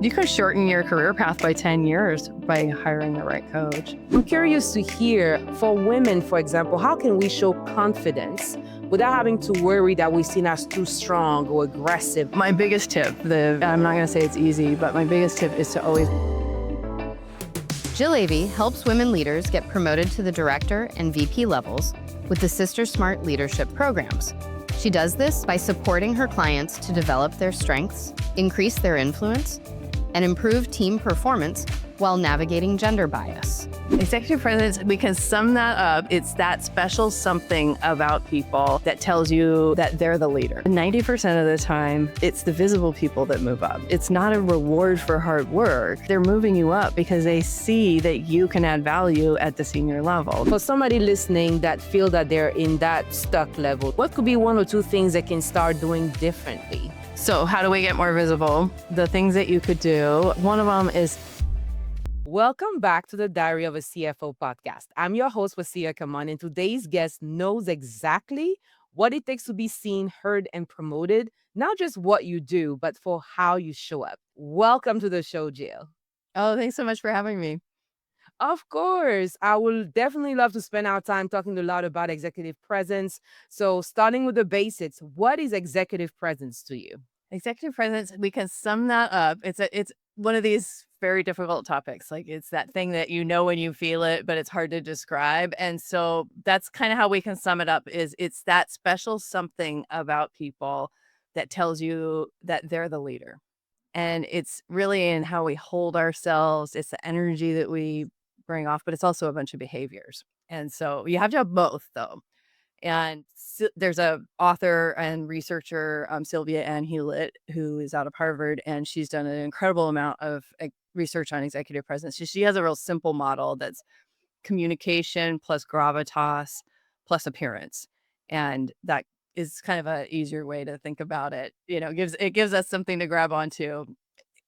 You could shorten your career path by 10 years by hiring the right coach. I'm curious to hear, for women, for example, how can we show confidence without having to worry that we're seen as too strong or aggressive? My biggest tip, I'm not going to say it's easy, but my biggest tip is to always... Jill Avey helps women leaders get promoted to the director and VP levels with the SisterSmart leadership programs. She does this by supporting her clients to develop their strengths, increase their influence, and improve team performance while navigating gender bias. Executive presence, we can sum that up. It's that special something about people that tells you that they're the leader. 90% of the time, it's the visible people that move up. It's not a reward for hard work. They're moving you up because they see that you can add value at the senior level. For somebody listening that feel that they're in that stuck level, what could be one or two things they can start doing differently? So how do we get more visible? The things that you could do, one of them is... Welcome back to the Diary of a CFO podcast. I'm your host, Wassia Kamon, and today's guest knows exactly what it takes to be seen, heard, and promoted, not just what you do, but for how you show up. Welcome to the show, Jill. Oh, thanks so much for having me. Of course, I will definitely love to spend our time talking a lot about executive presence. So starting with the basics, what is executive presence to you? Executive presence, we can sum that up. It's one of these very difficult topics. Like it's that thing that you know when you feel it, but it's hard to describe. And so that's kind of how we can sum it up is it's that special something about people that tells you that they're the leader. And it's really in how we hold ourselves. It's the energy that we bring off, but it's also a bunch of behaviors. And so you have to have both though. And there's a author and researcher, Sylvia Ann Hewlett, who is out of Harvard, and she's done an incredible amount of research on executive presence. She has a real simple model that's communication plus gravitas plus appearance. And that is kind of an easier way to think about it. You know, it gives us something to grab onto.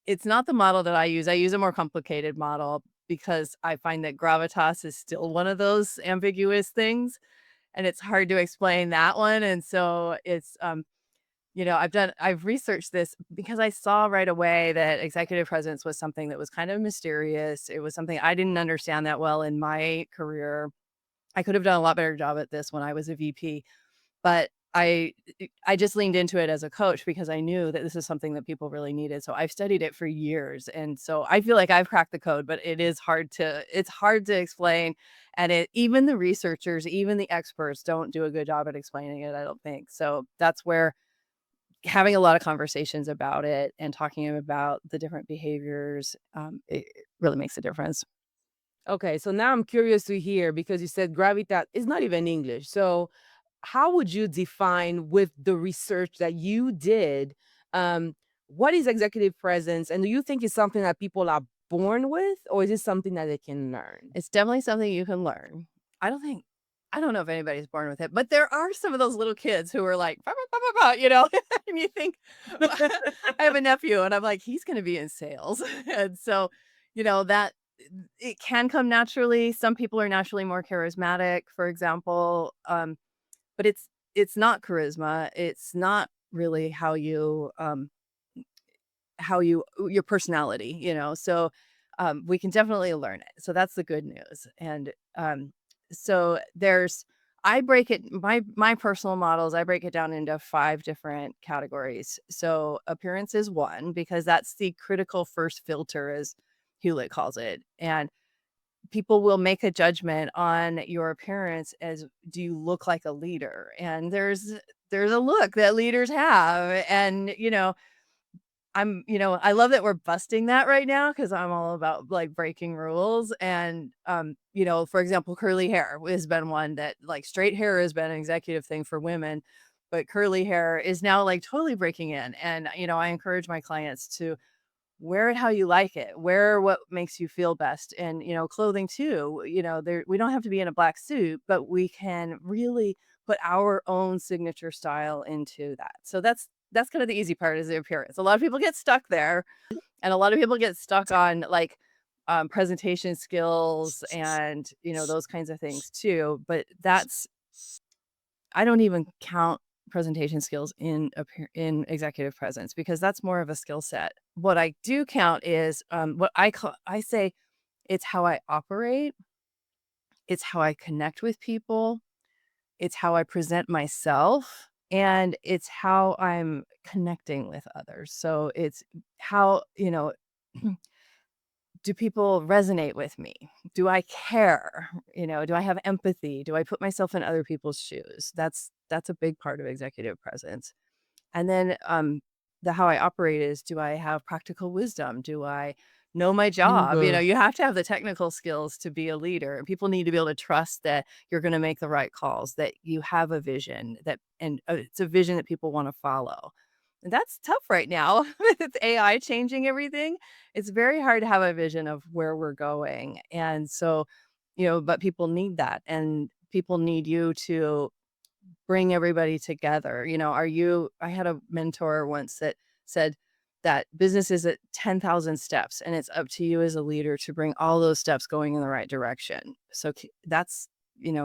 It's not the model that I use. I use a more complicated model because I find that gravitas is still one of those ambiguous things. And it's hard to explain that one. And so it's, I've researched this because I saw right away that executive presence was something that was kind of mysterious. It was something I didn't understand that well in my career. I could have done a lot better job at this when I was a VP, but I just leaned into it as a coach because I knew that this is something that people really needed. So I've studied it for years. And so I feel like I've cracked the code, but it's hard to explain. And even the researchers, even the experts don't do a good job at explaining it, I don't think. So that's where having a lot of conversations about it and talking about the different behaviors, it really makes a difference. Okay, so now I'm curious to hear because you said gravitas is not even English. So how would you define with the research that you did, what is executive presence? And do you think it's something that people are born with, or is it something that they can learn? It's definitely something you can learn. I don't know if anybody's born with it, but there are some of those little kids who are like, "Bah, bah, bah, bah, bah," you know, and you think, I have a nephew and I'm like, he's going to be in sales. And so, that it can come naturally. Some people are naturally more charismatic, for example. But it's not charisma. It's not really your personality, so we can definitely learn it. So that's the good news. And so I break it, my personal models, I break it down into 5 different categories. So appearance is one, because that's the critical first filter, as Hewlett calls it. And people will make a judgment on your appearance as, do you look like a leader? And there's a look that leaders have. And, I love that we're busting that right now because I'm all about like breaking rules. And, for example, curly hair has been one that, like, straight hair has been an executive thing for women, but curly hair is now like totally breaking in. And, I encourage my clients to wear it how you like it, wear what makes you feel best. And, clothing too, we don't have to be in a black suit, but we can really put our own signature style into that. So that's kind of the easy part, is the appearance. A lot of people get stuck there, and a lot of people get stuck on like presentation skills and, those kinds of things too. But I don't even count presentation skills in executive presence, because that's more of a skill set. What I do count is I say it's how I operate, it's how I connect with people, it's how I present myself, and it's how I'm connecting with others. So it's how, do people resonate with me? Do I care? Do I have empathy? Do I put myself in other people's shoes? That's a big part of executive presence. And then the how I operate is, do I have practical wisdom? Do I know my job? Mhm. You have to have the technical skills to be a leader. And people need to be able to trust that you're going to make the right calls, that you have a vision, and it's a vision that people want to follow. And that's tough right now with AI changing everything. It's very hard to have a vision of where we're going. And so, but people need that. And people need you to bring everybody together. I had a mentor once that said that business is at 10,000 steps, and it's up to you as a leader to bring all those steps going in the right direction. So that's,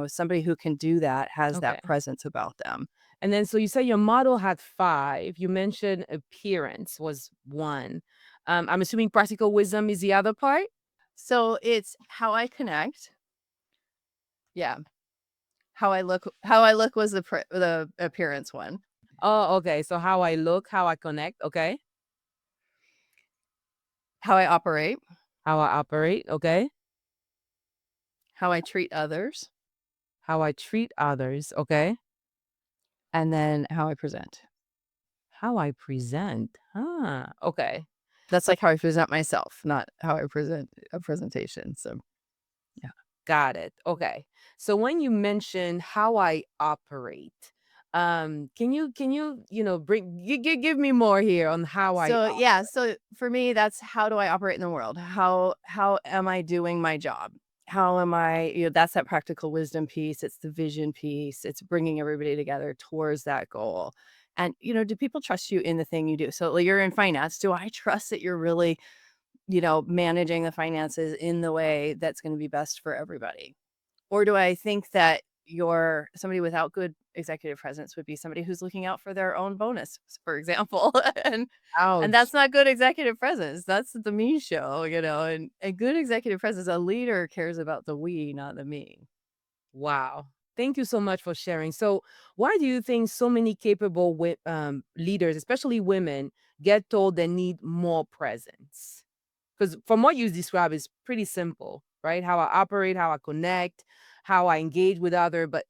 somebody who can do that has Okay. that presence about them. And then, so you say your model had 5. You mentioned appearance was 1. I'm assuming practical wisdom is the other part? So it's how I connect. Yeah. How I look was the appearance one. Oh, okay. So how I look, how I connect, okay. How I operate, How I operate, okay. how I treat others, How I treat others, okay. and then how I present. How I present. Okay. That's So like how I present myself, not how I present a presentation. So, yeah. got it. Okay. So when you mention how I operate, can you give me more here on how I So, yeah, so for me, that's how do I operate in the world? How am I doing my job? How am I, that's that practical wisdom piece, it's the vision piece, it's bringing everybody together towards that goal. And, do people trust you in the thing you do? So, like, you're in finance. Do I trust that you're really, managing the finances in the way that's going to be best for everybody? Or do I think that you're somebody without good executive presence would be somebody who's looking out for their own bonus, for example, and ouch. that's not good executive presence. That's the me show, and a good executive presence, a leader cares about the we, not the me. Wow. Thank you so much for sharing. So, why do you think so many capable leaders, especially women, get told they need more presence? Because from what you describe, it's pretty simple, right? How I operate, how I connect, how I engage with other. But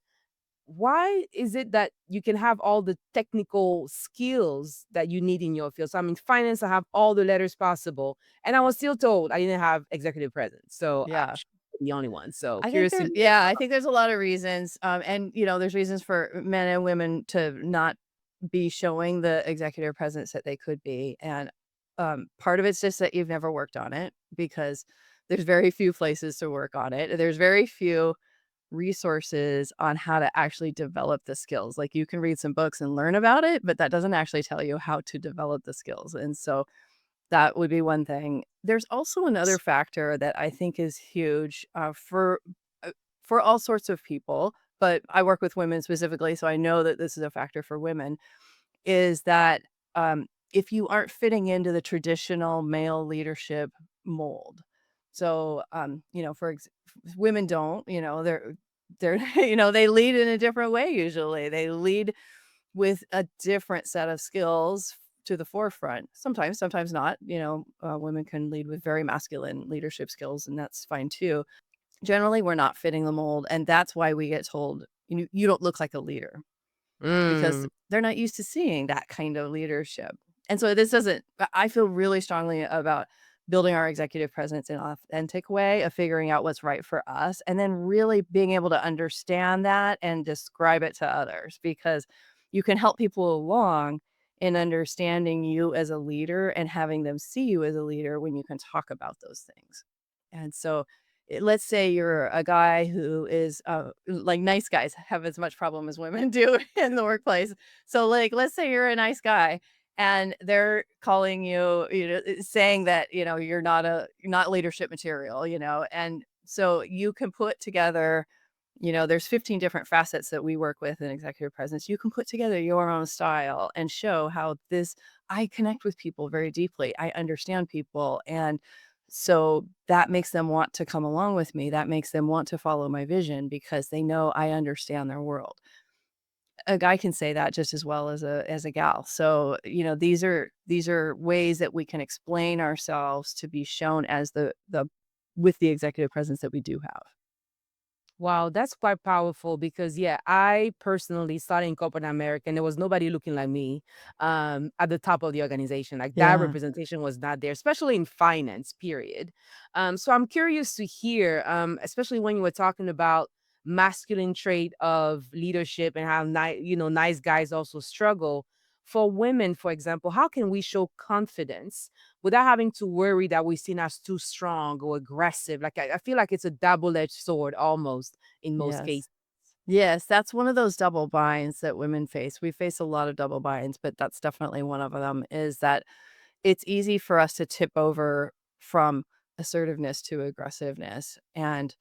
why is it that you can have all the technical skills that you need in your field? So, I mean, finance, I have all the letters possible, and I was still told I didn't have executive presence. So, I'm Yeah. sure I'm the only one. So, I think curious to there's hear. yeah, I think there's a lot of reasons. And there's reasons for men and women to not be showing the executive presence that they could be. And part of it's just that you've never worked on it, because there's very few places to work on it. There's very few resources on how to actually develop the skills. Like, you can read some books and learn about it, but that doesn't actually tell you how to develop the skills. And so that would be one thing. There's also another factor that I think is huge for all sorts of people, but I work with women specifically, so I know that this is a factor for women, is that if you aren't fitting into the traditional male leadership mold. So, women don't, they're, they lead in a different way usually. They lead with a different set of skills to the forefront. Sometimes not. Women can lead with very masculine leadership skills, and that's fine too. Generally, we're not fitting the mold, and that's why we get told, you don't look like a leader, because Mm. they're not used to seeing that kind of leadership. And so this doesn't I feel really strongly about building our executive presence in an authentic way of figuring out what's right for us, and then really being able to understand that and describe it to others, because you can help people along in understanding you as a leader and having them see you as a leader when you can talk about those things. And so let's say you're a guy who is like, nice guys have as much problem as women do in the workplace. So, like, let's say you're a nice guy and they're calling you, saying that, you're not leadership material, and so you can put together there's 15 different facets that we work with in executive presence. You can put together your own style and show how this I connect with people very deeply. I understand people. And so that makes them want to come along with me. That makes them want to follow my vision because they know I understand their world. A guy can say that just as well as a gal. So, these are ways that we can explain ourselves to be shown as the with the executive presence that we do have. Wow, that's quite powerful because yeah, I personally started in corporate America and there was nobody looking like me at the top of the organization. Like that Yeah. representation was not there, especially in finance, period. So I'm curious to hear, especially when you were talking about masculine trait of leadership and how nice guys also struggle. For women, for example, how can we show confidence without having to worry that we're seen as too strong or aggressive? Like I feel like it's a double-edged sword almost in most Yes. cases. Yes, that's one of those double binds that women face. We face a lot of double binds, but that's definitely one of them, is that it's easy for us to tip over from assertiveness to aggressiveness. And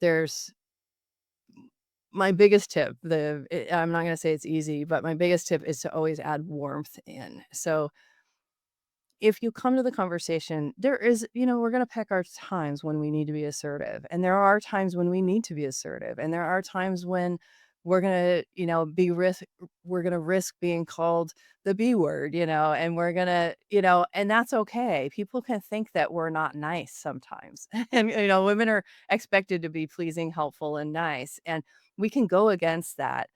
there's my biggest tip, I'm not gonna say it's easy, but my biggest tip is to always add warmth in. So if you come to the conversation, there is, we're going to pick our times when we need to be assertive. And there are times when we need to be assertive. And there are times when we're going to, we're going to risk being called the B word, and we're going to, and that's okay. People can think that we're not nice sometimes. And, women are expected to be pleasing, helpful, and nice. And we can go against that,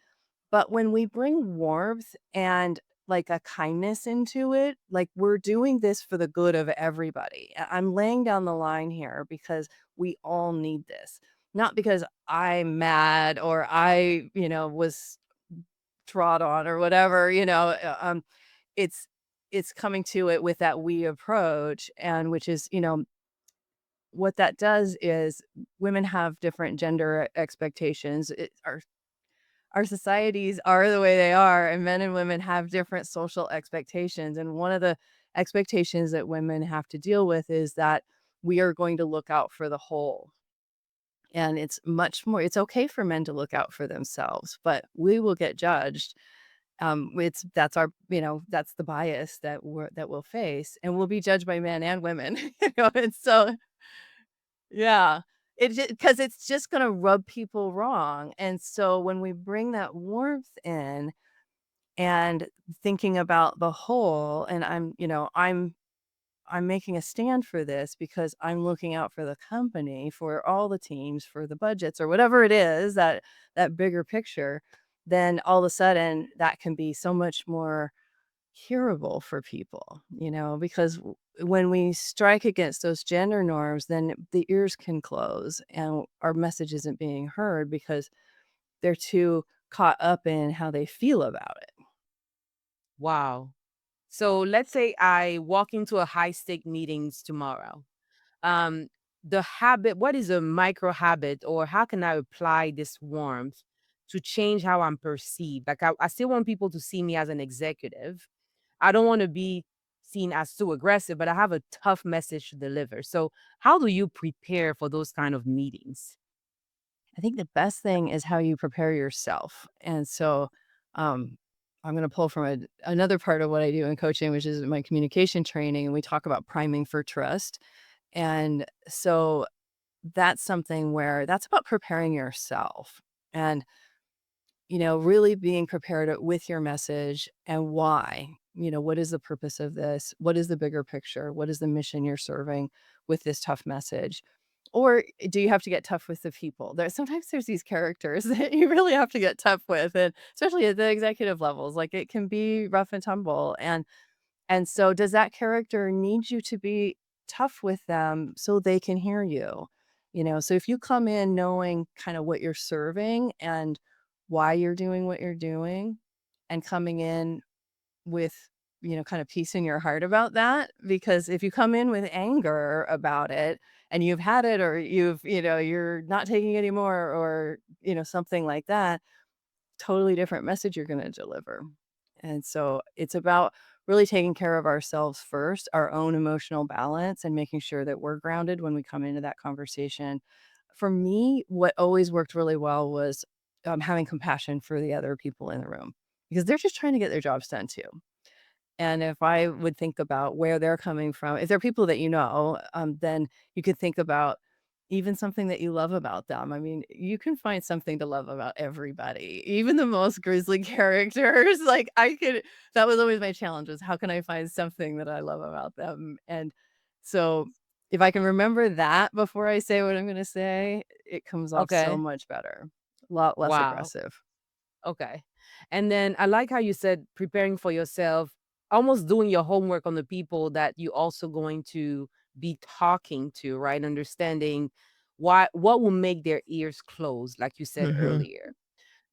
but when we bring warmth and like a kindness into it, like we're doing this for the good of everybody. I'm laying down the line here because we all need this. Not because I'm mad or was trod on or whatever, it's it's coming to it with that we approach, and which is, what that does is women have different gender expectations. Our societies are the way they are, and men and women have different social expectations. And one of the expectations that women have to deal with is that we are going to look out for the whole. And it's okay for men to look out for themselves, but we will get judged. That's that's the bias that we'll face, and we'll be judged by men and women. And so yeah. Because it's just gonna rub people wrong, and so when we bring that warmth in and thinking about the whole, and I'm making a stand for this because I'm looking out for the company, for all the teams, for the budgets, or whatever it is, that bigger picture, then all of a sudden, that can be so much more hearable for people, because when we strike against those gender norms, then the ears can close and our message isn't being heard because they're too caught up in how they feel about it. Wow. So let's say I walk into a high stake meetings tomorrow. Um, the habit, what is a micro habit, or how can I apply this warmth to change how I'm perceived? Like I still want people to see me as an executive. I don't want to be seen as too aggressive, but I have a tough message to deliver. So how do you prepare for those kind of meetings? I think the best thing is how you prepare yourself. And so, um, I'm going to pull from another part of what I do in coaching, which is my communication training. And we talk about priming for trust. And so that's something where that's about preparing yourself and, really being prepared with your message and why. What is the purpose of this? What is the bigger picture? What is the mission you're serving with this tough message? Or do you have to get tough with the people? There's these characters that you really have to get tough with, and especially at the executive levels, like it can be rough and tumble. And so does that character need you to be tough with them so they can hear you? So if you come in knowing kind of what you're serving and why you're doing what you're doing, and coming in with, kind of peace in your heart about that, because if you come in with anger about it and you've had it, or you're not taking any more, or, something like that, totally different message you're gonna deliver. And so it's about really taking care of ourselves first, our own emotional balance, and making sure that we're grounded when we come into that conversation for me, what always worked really well was having compassion for the other people in the room because they're just trying to get their jobs done too. And if I would think about where they're coming from, if they're people that you know, then you could think about even something that you love about them. I mean, you can find something to love about everybody, even the most grisly characters. Like that was always my challenge was how can I find something that I love about them? And so if I can remember that before I say what I'm going to say, it comes off so Okay. much better, a lot less Wow. aggressive. Okay. And then I like how you said preparing for yourself, almost doing your homework on the people that you also going to be talking to, right? Understanding what will make their ears close, like you said Mhm. earlier.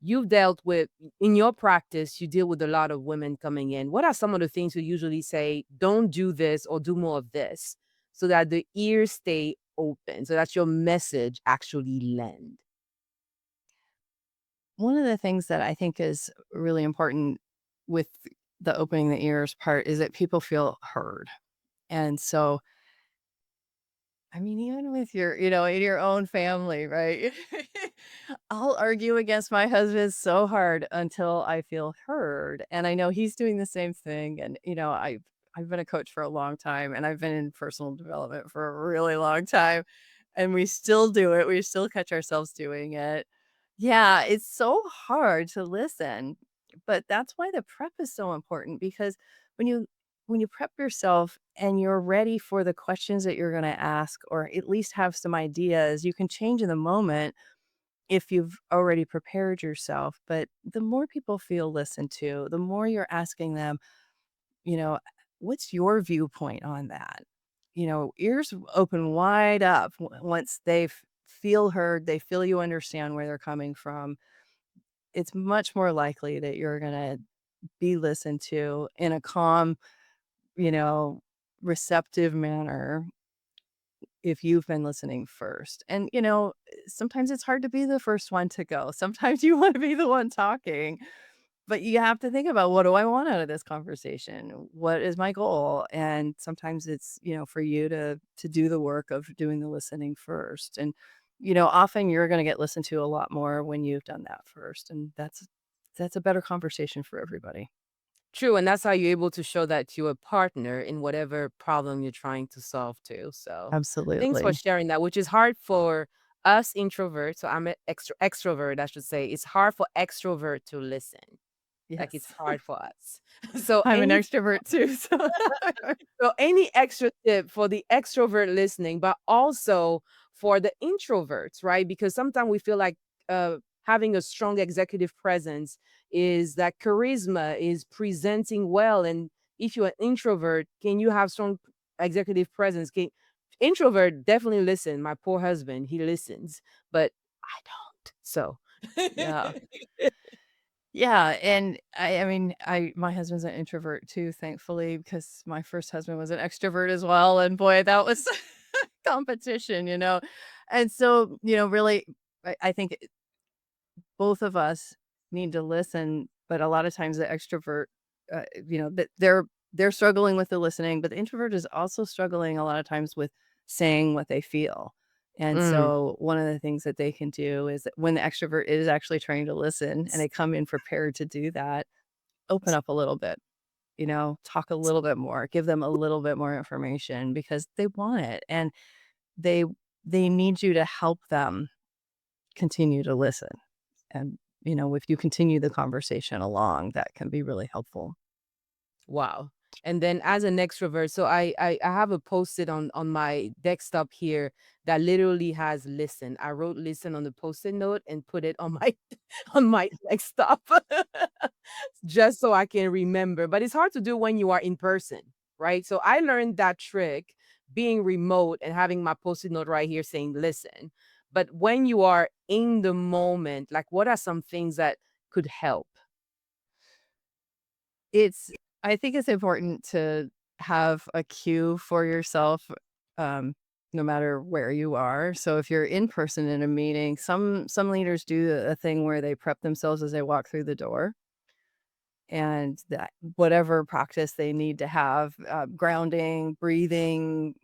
You've dealt with in your practice, you deal with a lot of women coming in. What are some of the things you usually say, don't do this or do more of this so that the ears stay open, so that your message actually land? One of the things that I think is really important with the opening the ears part is that people feel heard. And so, I mean, even with your, in your own family, right? I'll argue against my husband so hard until I feel heard. And I know he's doing the same thing. And, I've been a coach for a long time and I've been in personal development for a really long time. And we still do it. We still catch ourselves doing it. Yeah, it's so hard to listen. But that's why the prep is so important because when you when you prep yourself and you're ready for the questions that you're going to ask or at least have some ideas, you can change in the moment if you've already prepared yourself. But the more people feel listened to, the more you're asking them, you know, what's your viewpoint on that? Ears open wide up once feel heard, they feel you understand where they're coming from. It's much more likely that you're going to be listened to in a calm, you know, receptive manner if you've been listening first. And, sometimes it's hard to be the first one to go. Sometimes you want to be the one talking, but you have to think about what do I want out of this conversation? What is my goal? And sometimes it's, for you to do the work of doing the listening first. And, often you're going to get listened to a lot more when you've done that first. And that's a better conversation for everybody. True, and that's how you're able to show that to a partner in whatever problem you're trying to solve too. So, thanks for Absolutely. sharing that, which is hard for us introverts. So I'm an extrovert, I should say. It's hard for extrovert to listen. Like it's Yes. hard for us. So I'm an any extrovert too, so so any extra tip for the extrovert listening, but also for the introverts, right? Because sometimes we feel like having a strong executive presence is that charisma is presenting well. And if you're an introvert, can you have strong executive presence? Introvert definitely listen. My poor husband, he listens, but I don't. So yeah. Yeah, and I mean, my husband's an introvert too, thankfully, because my first husband was an extrovert as well, and boy, that was competition, And so, really, I think both of us need to listen, but a lot of times the extrovert, that they're struggling with the listening, but the introvert is also struggling a lot of times with saying what they feel. And mm, so one of the things that they can do is that when the extrovert is actually trying to listen and they come in prepared to do that, open up a little bit, talk a little bit more, give them a little bit more information because they want it and they they need you to help them continue to listen. And, if you continue the conversation along, that can be really helpful. wow. And then as an extrovert, so I have a post-it on my desktop here that literally has listen. I wrote listen on the post-it note and put it on my on my desktop just so I can remember. But it's hard to do when you are in person, right? So I learned that trick being remote and having my post-it note right here saying listen. But when you are in the moment, like what are some things that could help? It's I think it's important to have a cue for yourself, um, no matter where you are. So if you're in person in a meeting, some leaders do a thing where they prep themselves as they walk through the door. And that whatever practice they need to have, grounding, breathing,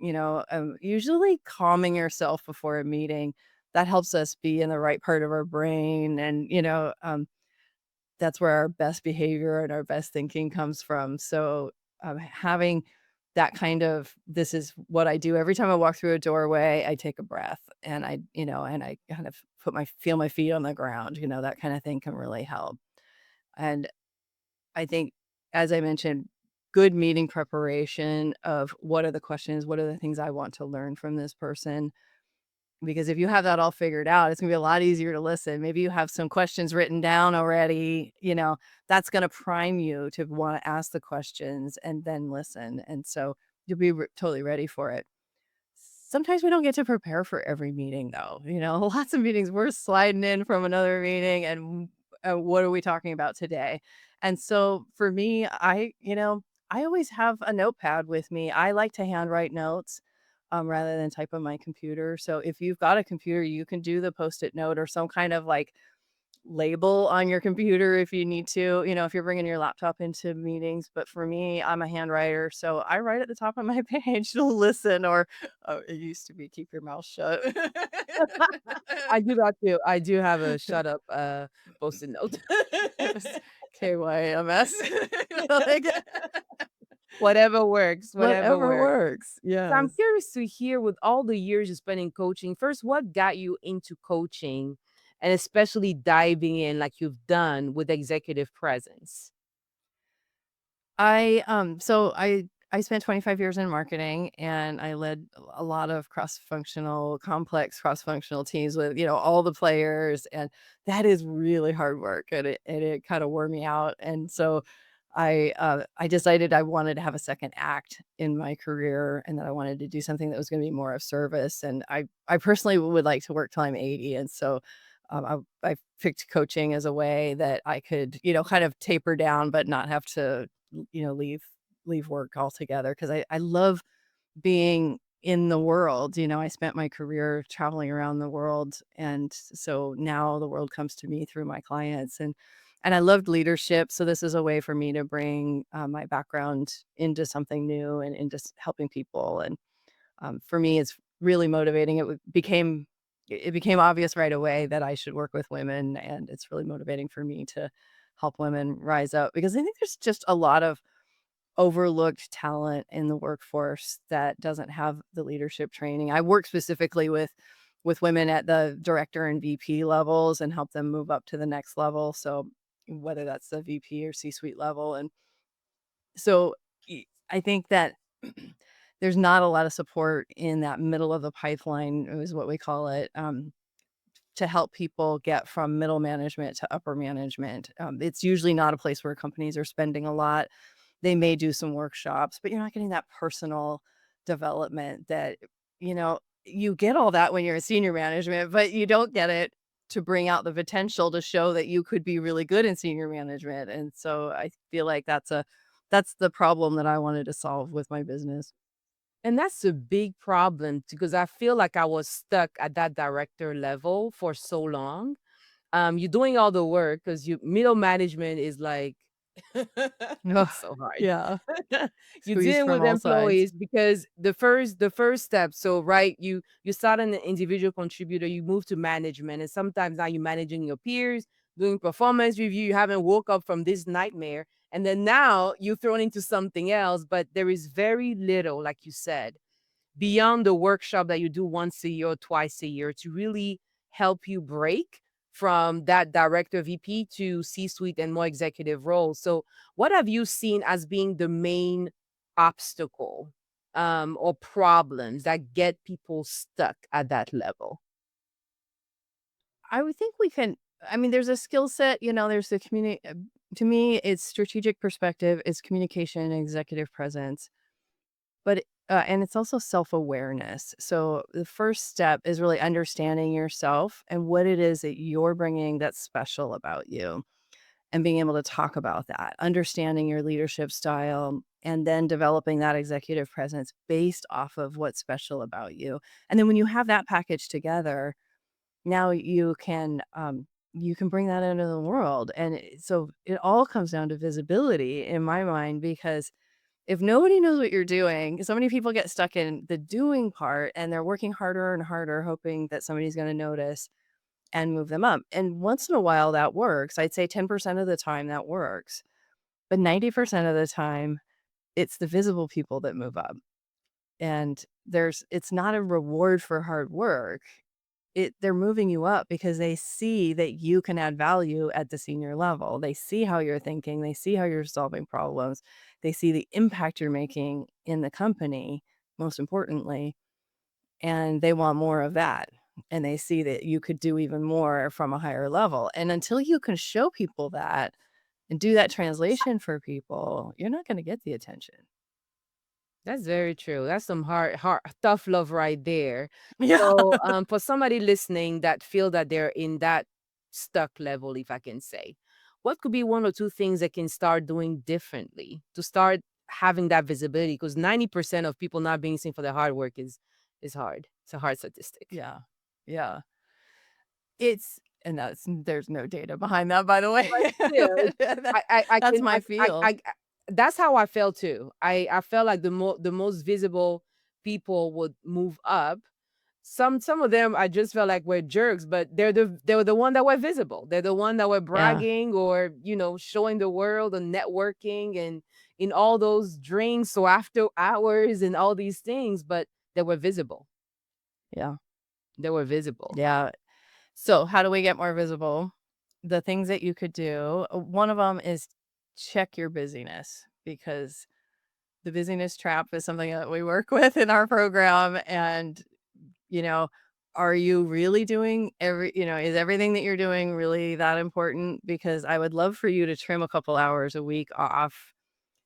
usually calming yourself before a meeting that helps us be in the right part of our brain. And, that's where our best behavior and our best thinking comes from. So, having that kind of this is what I do every time I walk through a doorway, I take a breath and I kind of feel my feet on the ground, that kind of thing can really help. And I think, as I mentioned, good meeting preparation of what are the questions, what are the things I want to learn from this person, because if you have that all figured out, it's gonna be a lot easier to listen. Maybe you have some questions written down already, that's gonna prime you to wanna ask the questions and then listen, and so you'll be totally ready for it. Sometimes we don't get to prepare for every meeting though, lots of meetings we're sliding in from another meeting and, what are we talking about today? And so for me, I always have a notepad with me. I like to handwrite notes, rather than type on my computer. So if you've got a computer, you can do the Post-it note or some kind of like label on your computer if you need to, if you're bringing your laptop into meetings. But for me, I'm a handwriter, so I write at the top of my page to listen, or oh, it used to be keep your mouth shut. I do that too. I do have a shut up Post-it note. Yes, KYMS. Like, Whatever works, whatever whatever works. works. So I'm Yes. curious to hear, with all the years you spent in coaching, first, what got you into coaching and especially diving in like you've done with executive presence? So I spent 25 years in marketing, and I led a lot of cross-functional, complex cross-functional teams with, all the players, and that is really hard work, and it kind of wore me out. And so I decided I wanted to have a second act in my career, and that I wanted to do something that was going to be more of service. And I personally would like to work till I'm 80, and so I picked coaching as a way that I could, kind of taper down, but not have to, leave work altogether, because I love being in the world. I spent my career traveling around the world, and so now the world comes to me through my clients, and I loved leadership, so this is a way for me to bring, my background into something new and into helping people. And for me, it's really motivating. It became obvious right away that I should work with women, and it's really motivating for me to help women rise up, because I think there's just a lot of overlooked talent in the workforce that doesn't have the leadership training. I work specifically with women at the director and VP levels and help them move up to the next level. So whether that's the VP or C-suite level. And so I think that there's not a lot of support in that middle of the pipeline, is what we call it, to help people get from middle management to upper management. It's usually not a place where companies are spending a lot. They may do some workshops, but you're not getting that personal development that, you get all that when you're in senior management, but you don't get it to bring out the potential to show that you could be really good in senior management. And so I feel like that's the problem that I wanted to solve with my business. And that's a big problem because I feel like I was stuck at that director level for so long. You're doing all the work because you middle management is like Ugh, it's so hard. yeah, You're squeezed dealing from with all sides. employees because the first step, so right, you start an individual contributor, you move to management, and sometimes now you're managing your peers, doing performance review, you haven't woke up from this nightmare, and then now you're thrown into something else, but there is very little, like you said, beyond the workshop that you do once a year or twice a year to really help you break from that director VP to C-suite and more executive roles. So, what have you seen as being the main obstacle or problems that get people stuck at that level? I would think we can. I mean, there's a skill set, there's the community. To me, it's strategic perspective, it's communication and executive presence. But and it's also self-awareness. So the first step is really understanding yourself and what it is that you're bringing that's special about you, and being able to talk about that, understanding your leadership style, and then developing that executive presence based off of what's special about you. And then when you have that package together, now you can bring that into the world. And so it all comes down to visibility in my mind, because If nobody knows what you're doing, so many people get stuck in the doing part and they're working harder and harder, hoping that somebody's going to notice and move them up. And once in a while that works. I'd say 10% of the time that works. But 90% of the time, it's the visible people that move up. And it's not a reward for hard work. They're moving you up because they see that you can add value at the senior level. They see how you're thinking, they see how you're solving problems. They see the impact you're making in the company, most importantly, and they want more of that. And they see that you could do even more from a higher level. And until you can show people that and do that translation for people, you're not going to get the attention. That's very true. That's some hard, tough love right there. Yeah. So, for somebody listening that feel that they're in that stuck level, if I can say, what could be one or two things they can start doing differently to start having that visibility? Because 90% of people not being seen for their hard work is hard. It's a hard statistic. Yeah. Yeah. And there's no data behind that, by the way. But still, I That's can my feel. that's how I felt too. I felt like the most visible people would move up. Some of them I just felt like were jerks, but they were the one that were visible. They're the one that were Yeah. bragging or showing the world and networking and in all those drinks or after hours and all these things, but they were visible. Yeah. They were visible. Yeah. So how do we get more visible? The things that you could do, one of them is check your busyness, because the busyness trap is something that we work with in our program. And, you know, are you really doing is everything that you're doing really that important? Because I would love for you to trim a couple hours a week off.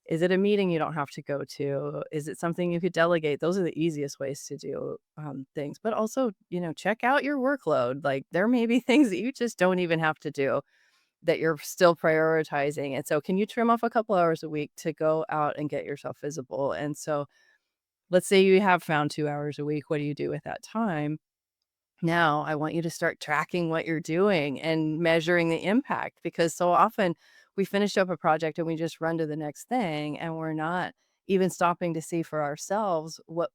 Is it a meeting you don't have to go to? Is it something you could delegate? Those are the easiest ways to do things. But also, check out your workload. Like, there may be things that you just don't even have to do that you're still prioritizing. And so can you trim off a couple hours a week to go out and get yourself visible? And so let's say you have found 2 hours a week. What do you do with that time? Now, I want you to start tracking what you're doing and measuring the impact, because so often we finish up a project and we just run to the next thing, and we're not even stopping to see for ourselves what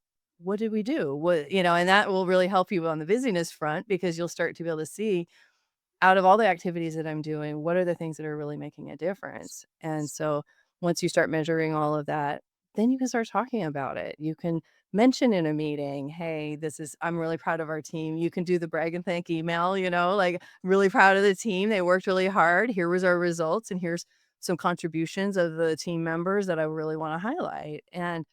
did we do? And that will really help you on the busyness front, because you'll start to be able to see, out of all the activities that I'm doing, what are the things that are really making a difference? And so once you start measuring all of that, then you can start talking about it. You can mention in a meeting, hey, I'm really proud of our team. You can do the brag and thank email, like, really proud of the team. They worked really hard. Here was our results. And here's some contributions of the team members that I really want to highlight. And,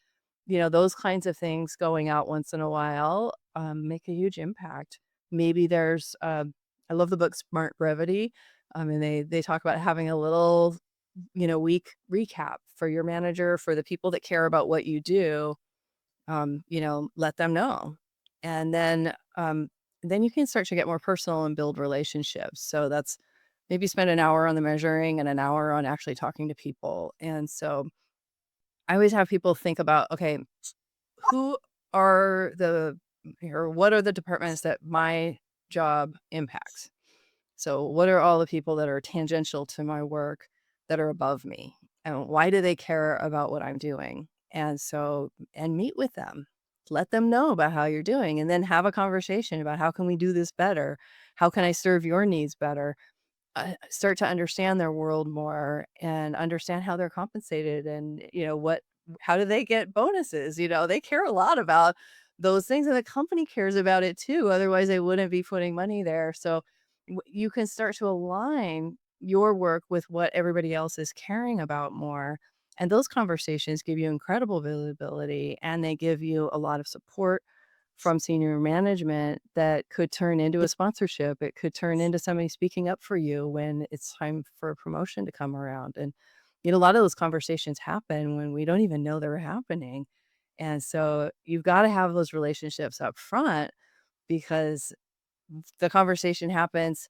those kinds of things going out once in a while make a huge impact. Maybe I love the book Smart Brevity. And they talk about having a little, week recap for your manager, for the people that care about what you do. Let them know. And then you can start to get more personal and build relationships. So that's maybe spend an hour on the measuring and an hour on actually talking to people. And so I always have people think about, okay, who are or what are the departments that my job impacts? So what are all the people that are tangential to my work that are above me? And why do they care about what I'm doing? And meet with them. Let them know about how you're doing, and then have a conversation about, how can we do this better? How can I serve your needs better? Start to understand their world more and understand how they're compensated, and how do they get bonuses? They care a lot about those things, and the company cares about it too. Otherwise they wouldn't be putting money there. So you can start to align your work with what everybody else is caring about more. And those conversations give you incredible visibility, and they give you a lot of support from senior management that could turn into a sponsorship. It could turn into somebody speaking up for you when it's time for a promotion to come around. And, a lot of those conversations happen when we don't even know they're happening. And so you've got to have those relationships up front, because the conversation happens,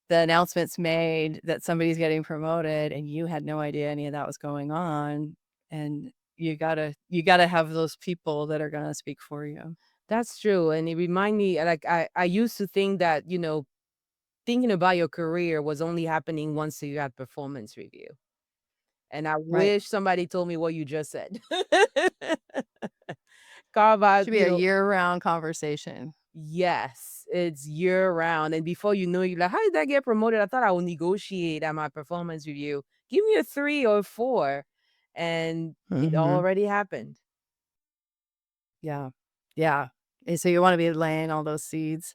the announcement's made that somebody's getting promoted, and you had no idea any of that was going on. And you gotta have those people that are gonna speak for you. That's true. And it remind me, like, I used to think that, thinking about your career was only happening once you had performance review. And I Right. wish somebody told me what you just said. Carve out, Should be a year-round conversation. yes, it's year round. And before you know, you're like, how did I get promoted? I thought I would negotiate at my performance review. Give me a 3 or 4. And it Mhm. already happened. Yeah. Yeah. And so you wanna be laying all those seeds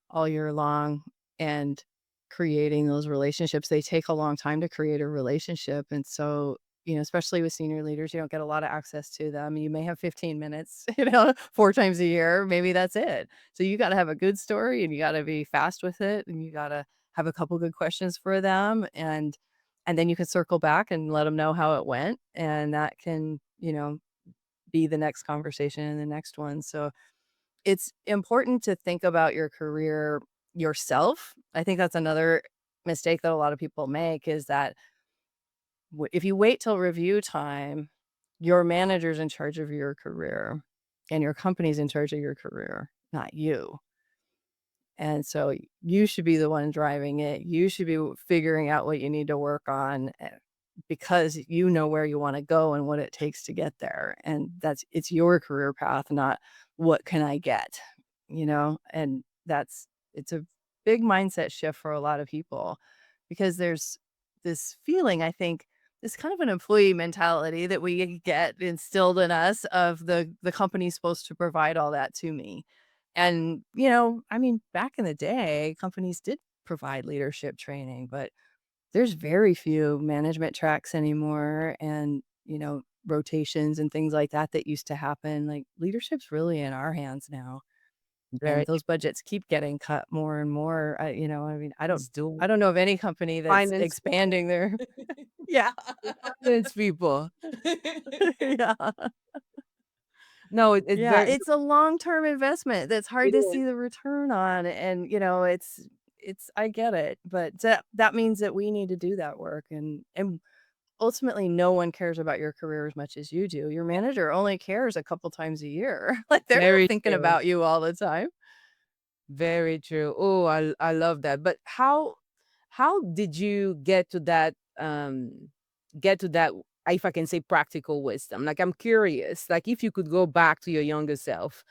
all year long and creating those relationships. They take a long time to create a relationship, and so, especially with senior leaders, you don't get a lot of access to them. You may have 15 minutes, 4 times a year, maybe that's it. So you gotta have a good story, and you gotta be fast with it, and you gotta have a couple good questions for them, and then you can circle back and let them know how it went, and that can, be the next conversation and the next one. So it's important to think about your career yourself. I think that's another mistake that a lot of people make is that if you wait till review time, your manager's in charge of your career and your company's in charge of your career, not you. And so you should be the one driving it. You should be figuring out what you need to work on because you know where you want to go and what it takes to get there. And it's your career path, not what can I get, And it's a big mindset shift for a lot of people because there's this feeling, I think, this kind of an employee mentality that we get instilled in us of the company's supposed to provide all that to me. And, I mean, back in the day, companies did provide leadership training, but there's very few management tracks anymore and, rotations and things like that that used to happen. Like leadership's really in our hands now. And Very those budgets keep getting cut more and more. I mean, it's I doing don't know of any company that's finance expanding their Yeah. finance people. Yeah. It's Yeah, very it's a long-term investment that's hard it to see is. the return on, and, it's I get it, but that means that we need to do that work, and ultimately, no one cares about your career as much as you do. Your manager only cares a couple times a year. Like, they're not Very thinking true. about you all the time. Very true. Oh, I love that. But how did you get to that, if I can say, practical wisdom? Like, I'm curious, like, if you could go back to your younger self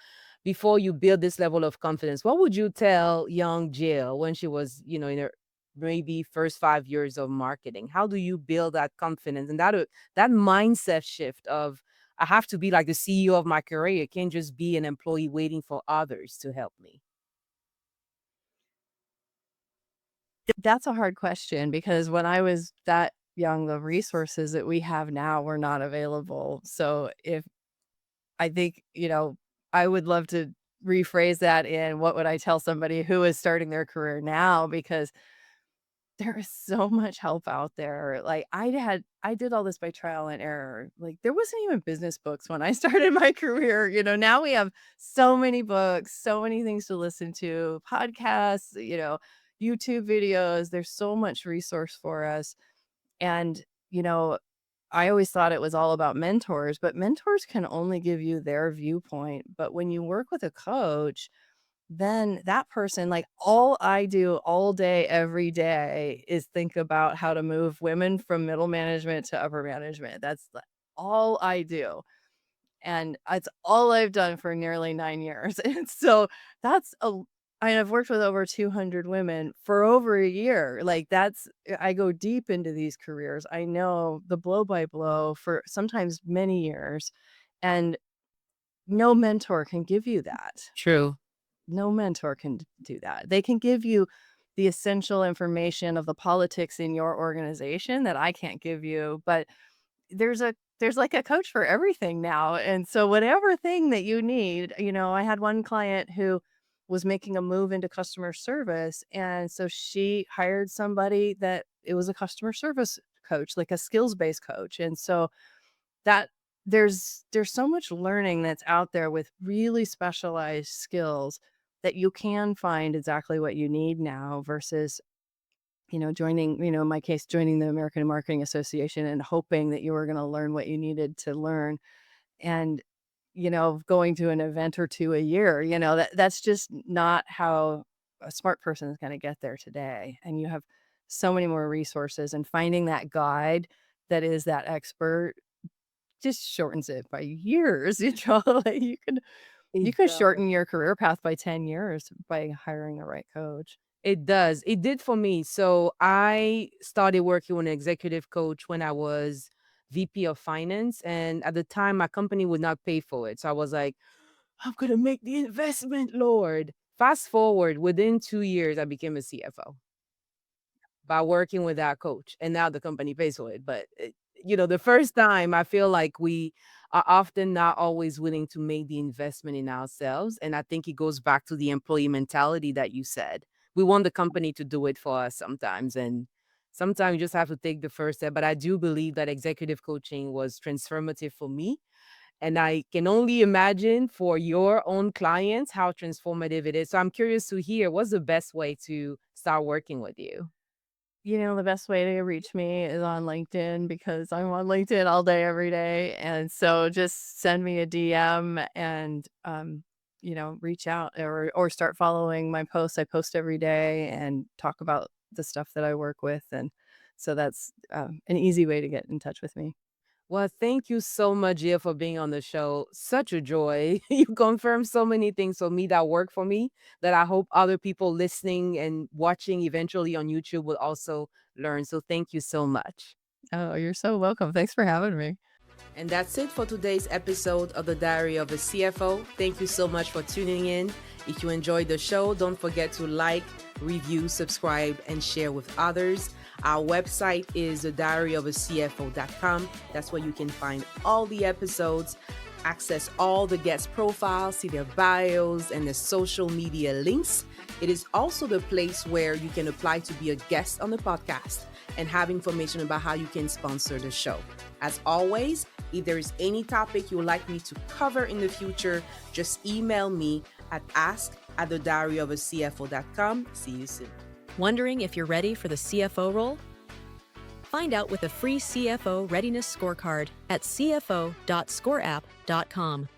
before you build this level of confidence, what would you tell young Jill when she was, in her maybe first 5 years of marketing? How do you build that confidence and that mindset shift of I have to be like the CEO of my career. I can't just be an employee waiting for others to help me. That's a hard question because when I was that young, the resources that we have now were not available. So if I think, I would love to rephrase that in what would I tell somebody who is starting their career now because there is so much help out there. Like I did all this by trial and error. Like there wasn't even business books when I started my career. Now we have so many books, so many things to listen to, podcasts, YouTube videos. There's so much resource for us. And, I always thought it was all about mentors, but mentors can only give you their viewpoint. But when you work with a coach, then that person, like, all I do all day, every day is think about how to move women from middle management to upper management. That's all I do. And it's all I've done for nearly 9 years. And so that's I've worked with over 200 women for over a year. Like I go deep into these careers. I know the blow by blow for sometimes many years. And no mentor can give you that. True. No mentor can do that. They can give you the essential information of the politics in your organization that I can't give you, but there's like a coach for everything now. And so whatever thing that you need, I had one client who was making a move into customer service, and so she hired somebody that it was a customer service coach, like a skills-based coach. And so that there's so much learning that's out there with really specialized skills that you can find exactly what you need now versus, joining, in my case, joining the American Marketing Association and hoping that you were going to learn what you needed to learn. And, going to an event or two a year, that's just not how a smart person is going to get there today. And you have so many more resources and finding that guide that is that expert just shortens it by years. Like you It could does. shorten your career path by 10 years by hiring the right coach. It does. It did for me. So I started working with an executive coach when I was VP of finance. And at the time, my company would not pay for it. So I was like, I'm going to make the investment, Lord. Fast forward, within 2 years, I became a CFO by working with that coach. And now the company pays for it. But, the first time I feel like we are often not always willing to make the investment in ourselves. And I think it goes back to the employee mentality that you said. We want the company to do it for us sometimes. And sometimes you just have to take the first step. But I do believe that executive coaching was transformative for me. And I can only imagine for your own clients how transformative it is. So I'm curious to hear what's the best way to start working with you? The best way to reach me is on LinkedIn because I'm on LinkedIn all day, every day. And so just send me a DM and, reach out or start following my posts. I post every day and talk about the stuff that I work with. And so that's an easy way to get in touch with me. Well, thank you so much, Jill, for being on the show. Such a joy. You confirmed so many things for me that work for me that I hope other people listening and watching eventually on YouTube will also learn. So thank you so much. Oh, you're so welcome. Thanks for having me. And that's it for today's episode of The Diary of a CFO. Thank you so much for tuning in. If you enjoyed the show, don't forget to like, review, subscribe, and share with others. Our website is thediaryofacfo.com. That's where you can find all the episodes, access all the guest profiles, see their bios, and the social media links. It is also the place where you can apply to be a guest on the podcast and have information about how you can sponsor the show. As always, if there is any topic you would like me to cover in the future, just email me at ask@thediaryofacfo.com. See you soon. Wondering if you're ready for the CFO role? Find out with a free CFO readiness scorecard at cfo.scoreapp.com.